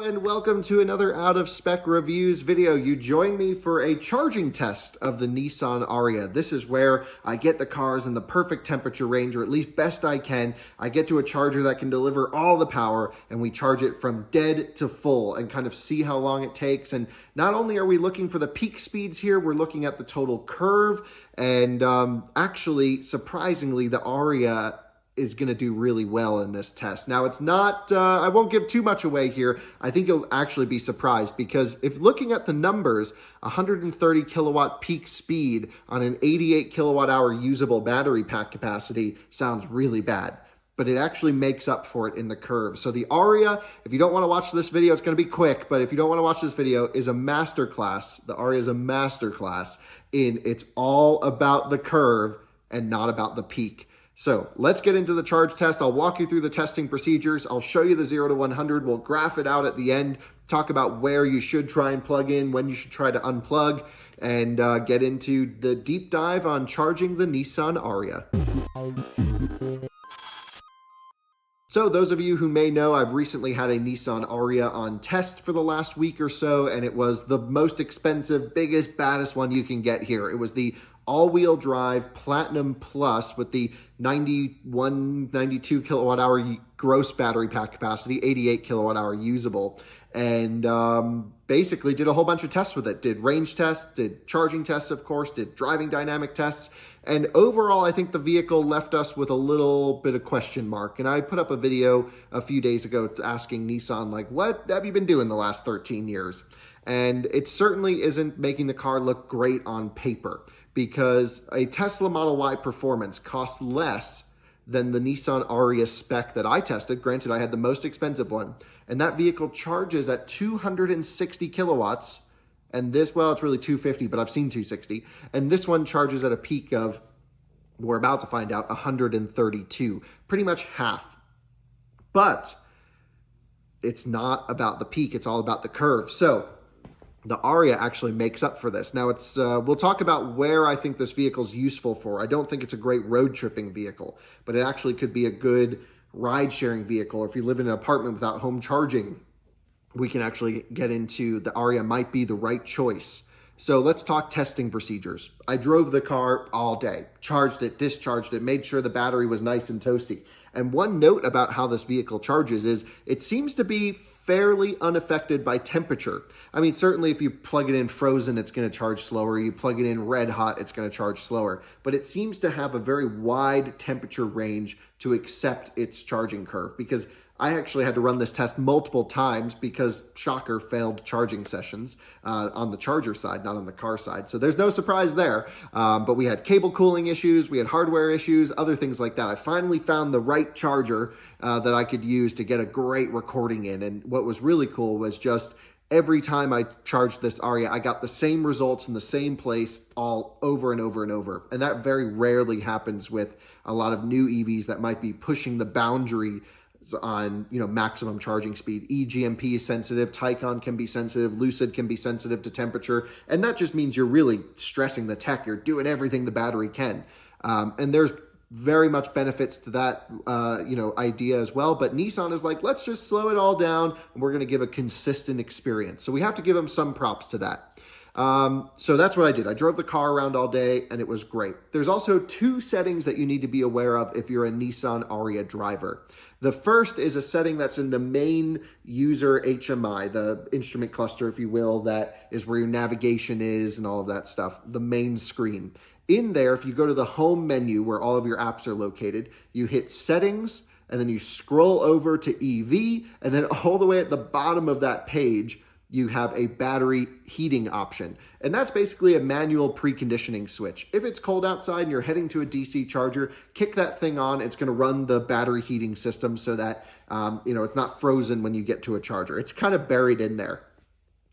and welcome to another Out of Spec Reviews video. You join me for a charging test of the Nissan Ariya. This is where I get the cars in the perfect temperature range, or at least best I can. I get to a charger that can deliver all the power, and we charge it from dead to full and kind of see how long it takes. And not only are we looking for the peak speeds here, we're looking at the total curve. And actually, surprisingly, the Ariya is going to do really well in this test. Now, it's not, I won't give too much away here. I think you'll actually be surprised because if looking at the numbers, 130 kilowatt peak speed on an 88 kilowatt hour usable battery pack capacity sounds really bad, but it actually makes up for it in the curve. So the Ariya, if you don't want to watch this video, it's going to be quick, but if you don't want to watch this video, is a masterclass. The Ariya is a masterclass in it's all about the curve and not about the peak. So let's get into the charge test. I'll walk you through the testing procedures. I'll show you the 0 to 100. We'll graph it out at the end, talk about where you should try and plug in, when you should try to unplug, and get into the deep dive on charging the Nissan Ariya. So those of you who may know, I've recently had a Nissan Ariya on test for the last week or so, and it was the most expensive, biggest, baddest one you can get here. It was the all-wheel drive Platinum Plus with the 91, 92 kilowatt hour gross battery pack capacity, 88 kilowatt hour usable, and basically did a whole bunch of tests with it. Did range tests, did charging tests, of course, did driving dynamic tests, and overall, I think the vehicle left us with a little bit of question mark. And I put up a video a few days ago asking Nissan, like, what have you been doing the last 13 years? And it certainly isn't making the car look great on paper, because a Tesla Model Y Performance costs less than the Nissan Ariya spec that I tested. Granted, I had the most expensive one. And that vehicle charges at 260 kilowatts. And this, well, it's really 250, but I've seen 260. And this one charges at a peak of, we're about to find out, 132. Pretty much half. But it's not about the peak. It's all about the curve. So the Ariya actually makes up for this. Now, it's we'll talk about where I think this vehicle's useful for. I don't think it's a great road tripping vehicle, but it actually could be a good ride sharing vehicle. If you live in an apartment without home charging, we can actually get into the Ariya might be the right choice. So let's talk testing procedures. I drove the car all day, charged it, discharged it, made sure the battery was nice and toasty. And one note about how this vehicle charges is it seems to be fairly unaffected by temperature. I mean, certainly if you plug it in frozen, it's going to charge slower. You plug it in red hot, it's going to charge slower. But it seems to have a very wide temperature range to accept its charging curve, because I actually had to run this test multiple times because, shocker, failed charging sessions on the charger side, not on the car side. So there's no surprise there. But we had cable cooling issues, we had hardware issues, other things like that. I finally found the right charger that I could use to get a great recording in. And what was really cool was just every time I charged this Ariya, I got the same results in the same place all over and over and over. And that very rarely happens with a lot of new EVs that might be pushing the boundary on, you know, maximum charging speed. eGMP is sensitive, Taycan can be sensitive, Lucid can be sensitive to temperature, and that just means you're really stressing the tech. You're doing everything the battery can, and there's very much benefits to that, idea as well. But Nissan is like, let's just slow it all down, and we're going to give a consistent experience. So we have to give them some props to that. So that's what I did. I drove the car around all day, and it was great. There's also two settings that you need to be aware of if you're a Nissan Ariya driver. The first is a setting that's in the main user HMI, the instrument cluster, if you will, that is where your navigation is and all of that stuff, the main screen. In there, if you go to the home menu where all of your apps are located, you hit settings, and then you scroll over to EV, and then all the way at the bottom of that page, you have a battery heating option. And that's basically a manual preconditioning switch. If it's cold outside and you're heading to a DC charger, kick that thing on. It's going to run the battery heating system so that it's not frozen when you get to a charger. It's kind of buried in there.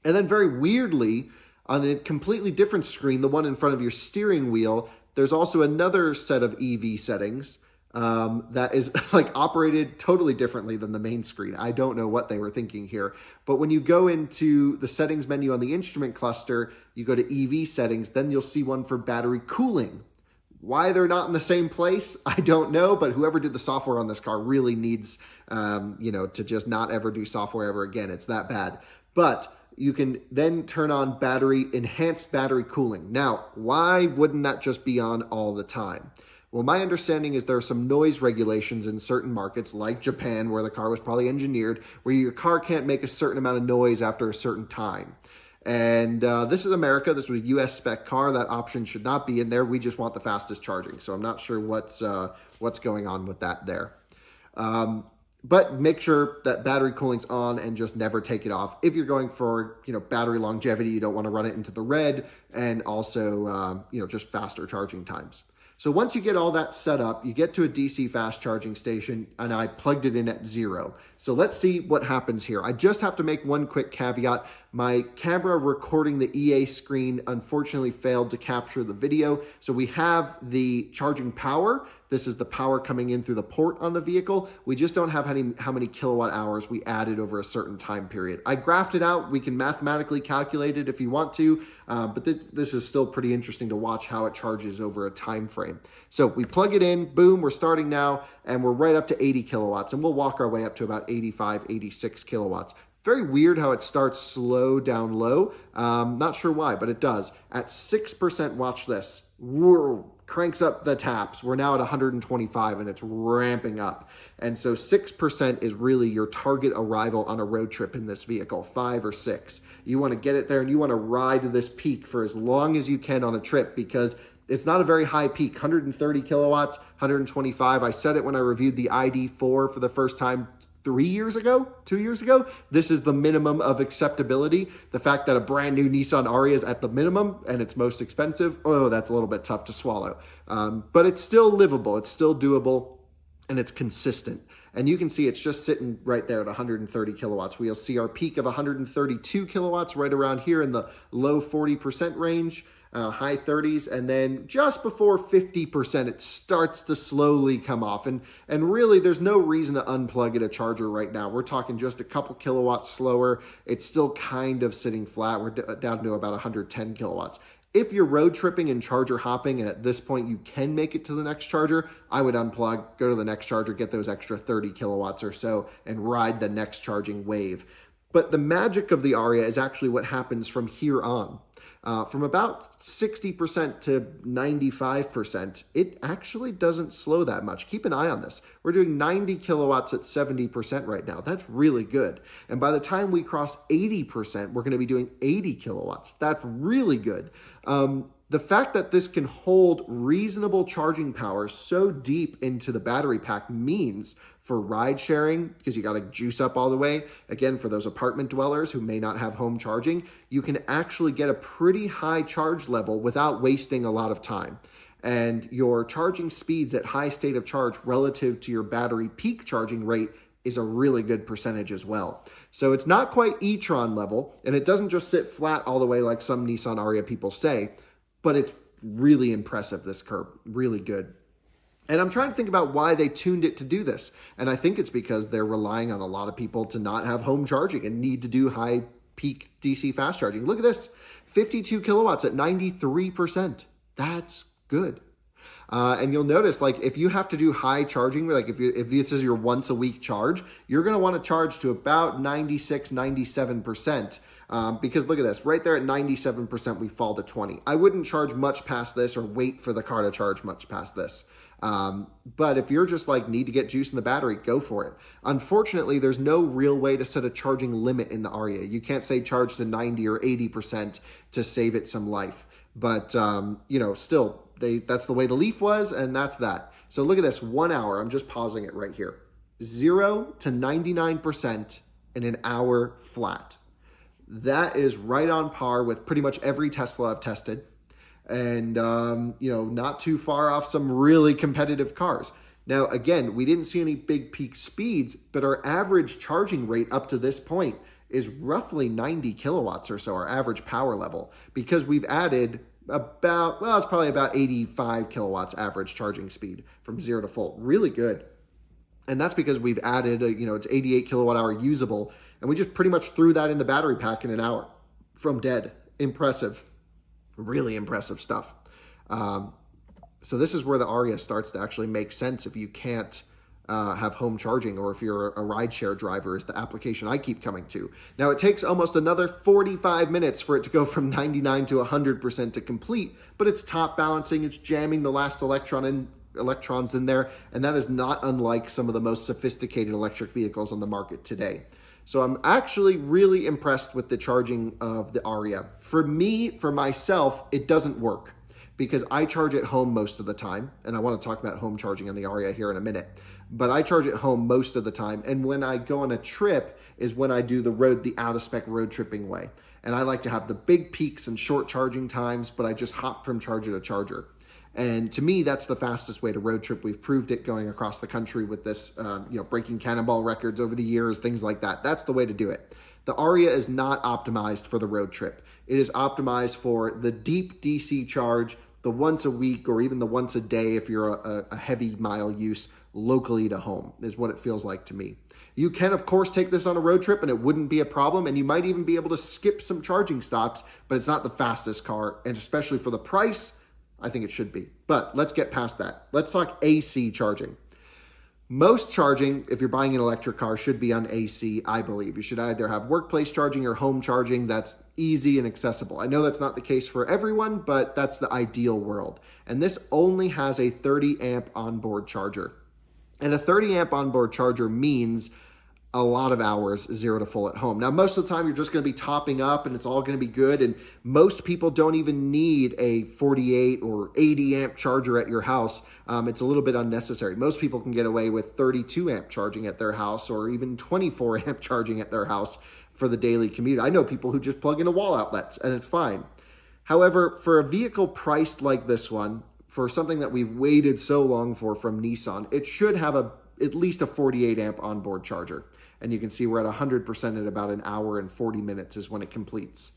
And then very weirdly, on a completely different screen, the one in front of your steering wheel, there's also another set of EV settings that is like operated totally differently than the main screen. I don't know what they were thinking here. But when you go into the settings menu on the instrument cluster, you go to EV settings, then you'll see one for battery cooling. Why they're not in the same place, I don't know, but whoever did the software on this car really needs to just not ever do software ever again. It's that bad. But you can then turn on enhanced battery cooling. Now, why wouldn't that just be on all the time? Well, my understanding is there are some noise regulations in certain markets, like Japan, where the car was probably engineered, where your car can't make a certain amount of noise after a certain time. And this is America. This was a US spec car. That option should not be in there. We just want the fastest charging. So I'm not sure what's going on with that there. But make sure that battery cooling's on and just never take it off. If you're going for, battery longevity, you don't want to run it into the red, and also, just faster charging times. So once you get all that set up, you get to a DC fast charging station, and I plugged it in at 0. So let's see what happens here. I just have to make one quick caveat. My camera recording the EA screen unfortunately failed to capture the video. So we have the charging power. This is the power coming in through the port on the vehicle. We just don't have how many kilowatt hours we added over a certain time period. I graphed it out. We can mathematically calculate it if you want to, but this is still pretty interesting to watch how it charges over a time frame. So we plug it in, boom, we're starting now, and we're right up to 80 kilowatts, and we'll walk our way up to about 85, 86 kilowatts. Very weird how it starts slow down low. Not sure why, but it does. At 6%, watch this. Cranks up the taps. We're now at 125 and it's ramping up. And so 6% is really your target arrival on a road trip in this vehicle, 5 or 6. You want to get it there and you want to ride this peak for as long as you can on a trip, because it's not a very high peak, 130 kilowatts, 125. I said it when I reviewed the ID4 for the first time 2 years ago. This is the minimum of acceptability. The fact that a brand new Nissan Ariya is at the minimum and it's most expensive, that's a little bit tough to swallow. But it's still livable, it's still doable, and it's consistent. And you can see it's just sitting right there at 130 kilowatts. We'll see our peak of 132 kilowatts right around here in the low 40% range. High 30s, and then just before 50%, it starts to slowly come off. And really, there's no reason to unplug at a charger right now. We're talking just a couple kilowatts slower. It's still kind of sitting flat. We're down to about 110 kilowatts. If you're road tripping and charger hopping, and at this point you can make it to the next charger, I would unplug, go to the next charger, get those extra 30 kilowatts or so, and ride the next charging wave. But the magic of the Ariya is actually what happens from here on. From about 60% to 95%, it actually doesn't slow that much. Keep an eye on this. We're doing 90 kilowatts at 70% right now. That's really good. And by the time we cross 80%, we're going to be doing 80 kilowatts. That's really good. The fact that this can hold reasonable charging power so deep into the battery pack means for ride sharing, because you got to juice up all the way, again, for those apartment dwellers who may not have home charging, you can actually get a pretty high charge level without wasting a lot of time. And your charging speeds at high state of charge relative to your battery peak charging rate is a really good percentage as well. So it's not quite e-tron level, and it doesn't just sit flat all the way like some Nissan Ariya people say, but it's really impressive, this curve, really good. And I'm trying to think about why they tuned it to do this. And I think it's because they're relying on a lot of people to not have home charging and need to do high peak DC fast charging. Look at this, 52 kilowatts at 93%. That's good. And you'll notice, like, if you have to do high charging, like if this is your once a week charge, you're going to want to charge to about 96, 97%. Because look at this, right there at 97%, we fall to 20. I wouldn't charge much past this or wait for the car to charge much past this. But if you're just like need to get juice in the battery, go for it. Unfortunately, there's no real way to set a charging limit in the Ariya. You can't say charge to 90 or 80% to save it some life. But, still, that's the way the Leaf was, and that's that. So look at this, 1 hour. I'm just pausing it right here. 0 to 99% in an hour flat. That is right on par with pretty much every Tesla I've tested. And, not too far off some really competitive cars. Now, again, we didn't see any big peak speeds, but our average charging rate up to this point is roughly 90 kilowatts or so, our average power level, because we've added it's probably about 85 kilowatts average charging speed from 0 to full. Really good. And that's because we've added, it's 88 kilowatt hour usable, and we just pretty much threw that in the battery pack in an hour from dead. Impressive. Really impressive stuff. So this is where the Ariya starts to actually make sense if you can't have home charging, or if you're a rideshare driver is the application I keep coming to. Now, it takes almost another 45 minutes for it to go from 99 to 100% to complete, but it's top balancing, it's jamming the last electrons in there, and that is not unlike some of the most sophisticated electric vehicles on the market today. So I'm actually really impressed with the charging of the Ariya. For me, for myself, it doesn't work because I charge at home most of the time, and I want to talk about home charging on the Ariya here in a minute, but I charge at home most of the time, and when I go on a trip is when I do the out-of-spec road tripping way. And I like to have the big peaks and short charging times, but I just hop from charger to charger. And to me, that's the fastest way to road trip. We've proved it going across the country with this, breaking cannonball records over the years, things like that. That's the way to do it. The Ariya is not optimized for the road trip. It is optimized for the deep DC charge, the once a week or even the once a day if you're a heavy mile use locally to home is what it feels like to me. You can, of course, take this on a road trip and it wouldn't be a problem, and you might even be able to skip some charging stops, but it's not the fastest car, and especially for the price, I think it should be. But let's get past that. Let's talk AC charging. Most charging, if you're buying an electric car, should be on AC, I believe. You should either have workplace charging or home charging that's easy and accessible. I know that's not the case for everyone, but that's the ideal world. And this only has a 30 amp onboard charger. And a 30 amp onboard charger means a lot of hours 0 to full at home. Now, most of the time you're just going to be topping up and it's all going to be good. And most people don't even need a 48 or 80 amp charger at your house. It's a little bit unnecessary. Most people can get away with 32 amp charging at their house or even 24 amp charging at their house for the daily commute. I know people who just plug into wall outlets and it's fine. However, for a vehicle priced like this one, for something that we've waited so long for from Nissan, it should have at least a 48 amp onboard charger. And you can see we're at 100% at about an hour and 40 minutes is when it completes.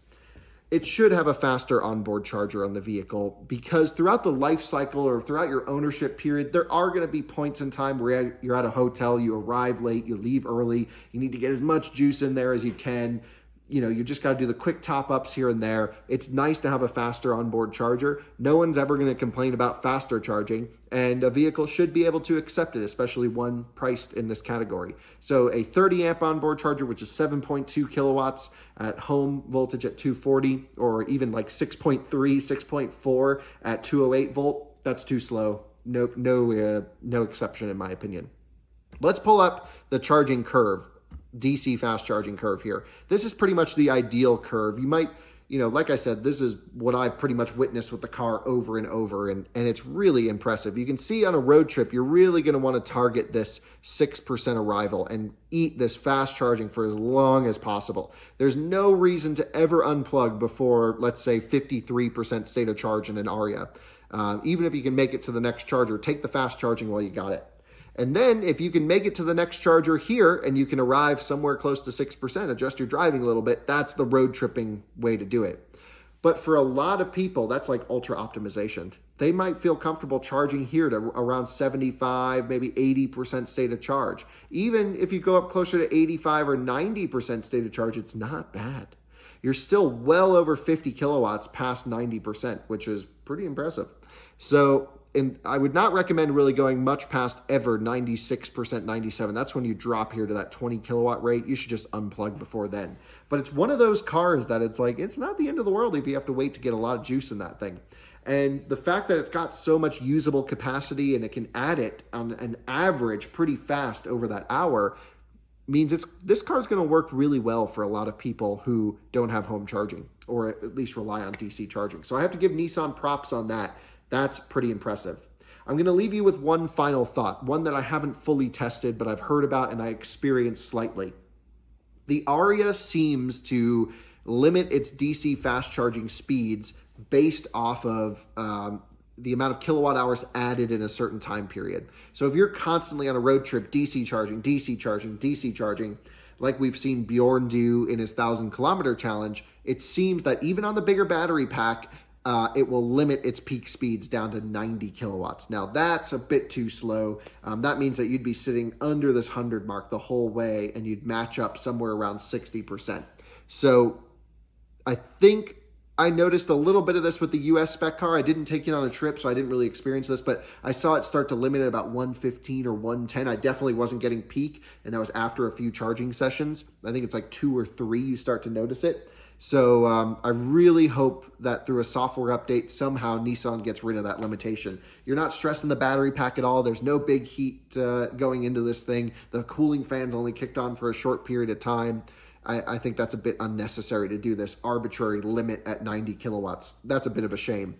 It should have a faster onboard charger on the vehicle because throughout the life cycle or throughout your ownership period, there are going to be points in time where you're at a hotel, you arrive late, you leave early, you need to get as much juice in there as you can. You just got to do the quick top ups here and there. It's nice to have a faster onboard charger. No one's ever going to complain about faster charging, and a vehicle should be able to accept it, especially one priced in this category. So a 30 amp onboard charger, which is 7.2 kilowatts at home voltage at 240, or even like 6.3, 6.4 at 208 volt, that's too slow. No exception in my opinion. Let's pull up the charging curve. DC fast charging curve here. This is pretty much the ideal curve. You might, like I said, this is what I've pretty much witnessed with the car over and over, and it's really impressive. You can see on a road trip, you're really going to want to target this 6% arrival and eat this fast charging for as long as possible. There's no reason to ever unplug before, let's say, 53% state of charge in an Ariya. Even if you can make it to the next charger, take the fast charging while you got it. And then if you can make it to the next charger here and you can arrive somewhere close to 6%, adjust your driving a little bit, that's the road tripping way to do it. But for a lot of people, that's like ultra optimization. They might feel comfortable charging here to around 75, maybe 80% state of charge. Even if you go up closer to 85 or 90% state of charge, it's not bad. You're still well over 50 kilowatts past 90%, which is pretty impressive. So, and I would not recommend really going much past ever 96%, 97. That's when you drop here to that 20 kilowatt rate. You should just unplug before then. But it's one of those cars that it's not the end of the world if you have to wait to get a lot of juice in that thing. And the fact that it's got so much usable capacity and it can add it on an average pretty fast over that hour means this car is going to work really well for a lot of people who don't have home charging or at least rely on DC charging. So I have to give Nissan props on that. That's pretty impressive. I'm going to leave you with one final thought, one that I haven't fully tested, but I've heard about and I experienced slightly. The Ariya seems to limit its DC fast charging speeds based off of the amount of kilowatt hours added in a certain time period. So if you're constantly on a road trip, DC charging, DC charging, DC charging, like we've seen Bjorn do in his 1,000-kilometer challenge, it seems that even on the bigger battery pack, it will limit its peak speeds down to 90 kilowatts. Now, that's a bit too slow. That means that you'd be sitting under this 100 mark the whole way, and you'd match up somewhere around 60%. So I think I noticed a little bit of this with the US spec car. I didn't take it on a trip, so I didn't really experience this, but I saw it start to limit at about 115 or 110. I definitely wasn't getting peak, and that was after a few charging sessions. I think it's like 2 or 3 you start to notice it. So I really hope that through a software update, somehow Nissan gets rid of that limitation. You're not stressing the battery pack at all. There's no big heat going into this thing. The cooling fan's only kicked on for a short period of time. I think that's a bit unnecessary to do this arbitrary limit at 90 kilowatts. That's a bit of a shame.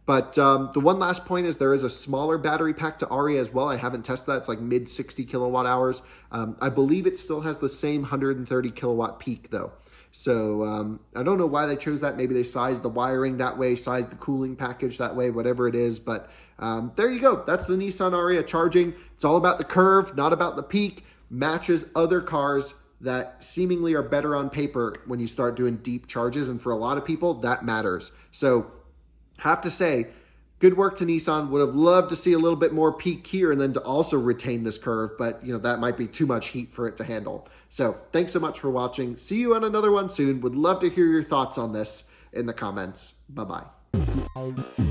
But the one last point is there is a smaller battery pack to Ariya as well. I haven't tested that. It's like mid 60 kilowatt hours. I believe it still has the same 130 kilowatt peak though. So I don't know why they chose that. Maybe they sized the wiring that way, sized the cooling package that way, whatever it is. But there you go. That's the Nissan Ariya charging. It's all about the curve, not about the peak. Matches other cars that seemingly are better on paper when you start doing deep charges. And for a lot of people, that matters. So have to say, good work to Nissan. Would have loved to see a little bit more peak here and then to also retain this curve. But, that might be too much heat for it to handle. So thanks so much for watching. See you on another one soon. Would love to hear your thoughts on this in the comments. Bye-bye.